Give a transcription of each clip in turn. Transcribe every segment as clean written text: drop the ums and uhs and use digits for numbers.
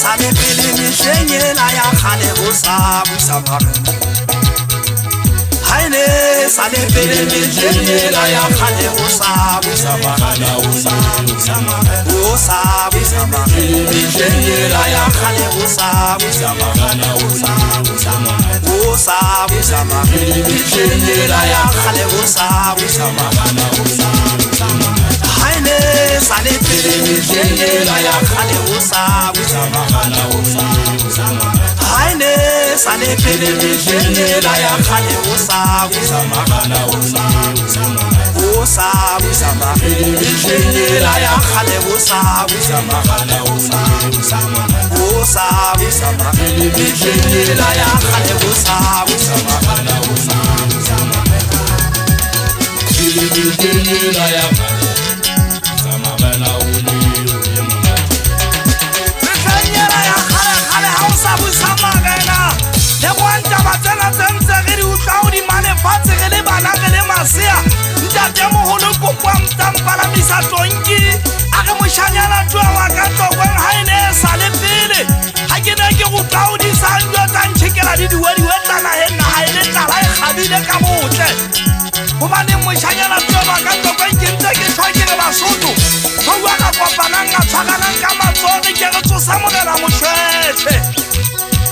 Sale pele mishenye la ya khale usa busamagana Haine sale pele mishenye la ya khale usa busamagana usa busamagana mishenye la ya khale usa busamagana usa busamagana mishenye la ya khale usa busamagana Haine sale pele mishenye la ya khale usa busamagana Haine sale pele mishenye la ya khale usa busamagana busamagana mishenye la ya khale usa busamagana busamagana mishenye la ya khale usa busamagana mishenye la ya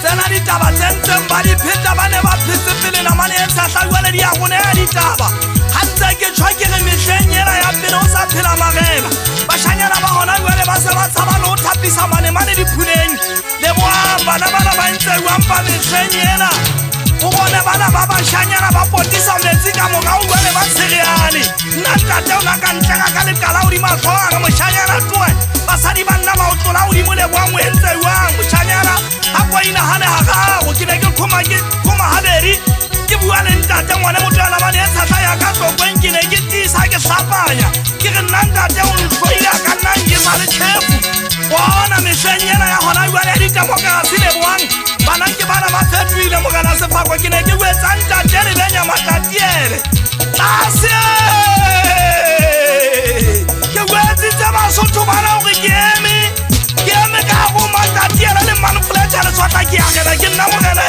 Tena ditaba tsentseng ba di pheta ba ne ba phetse pele na mane etsa hlagwele di a gone ya ditaba hantse ke tshwa ke re mehlenyela ya pele o sa phela magela bashanyana ba gona jwale ba se ba tshaba le ho thapisa mane diphuleng le boamba ba ntse uampa mehlenyela o bone bana ba bashanyana ba potisa metsi ka morao jwale ba tshereane nna ntate o na ka ntlega ka lekala hodima hlooho a re moshanyana tloe basadi ba nna ba o tlola hodimo le boang o entse jwang moshanyana Akwa inahane hagago ke ne ke khoma habedi ke bua le ntate ngwane motwana ba ne tshata ya ka tlokwen ke ne ke tisa ke hlapanya ke re nna ntate o nhloile ka nna ke sa le tshefu bona mehlenyena ya hona jwale ditemokrasi le boang bana ke bana ba fetohile mogana sefako ke ne ke wetsa ntate le benya matatiele tase ke wetsitse basotho bana hore ke eme ka go matatiele le manfletele swata ke agela ke nna mogana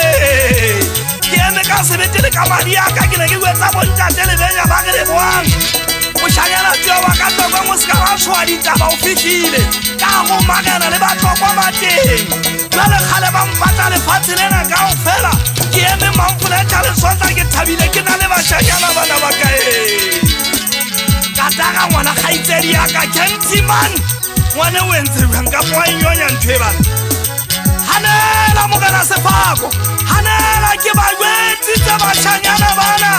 ke eme ka sebetele ka madi ya ka ke ne ke wetsa bontate le benya ba re boang moshanyana tio wa ka tlokwa mo ska ba tshwa ditaba o fihlile ka go magana le ba tlokwa mateng jwale kgale ba mpatla lefatshe lena kaofela ke eme manfletele swata ke thabile ke na le bashanyana bana ba ka ka taga ngwana kgaitsedi ya ka Kentiman ngwane o entse jwang ka poa inyonya ntho e bana hanela mogana sefako hanela ke ba jwetsitse bashanyana bana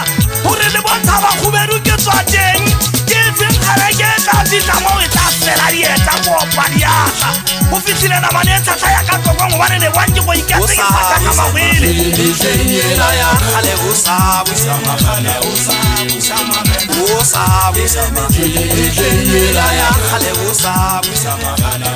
hore le bontsha ba khubedu ke tswa teng ke tseng kgale ke tla fihla mo e tla fela dieta kopa diatla ho fihlile na mane tsa ya ka tlokwa mo bane le bwanke go ikatse ke fata ka mawele Mishenyela ya khale busamagana Mishenyela ya khale busamagana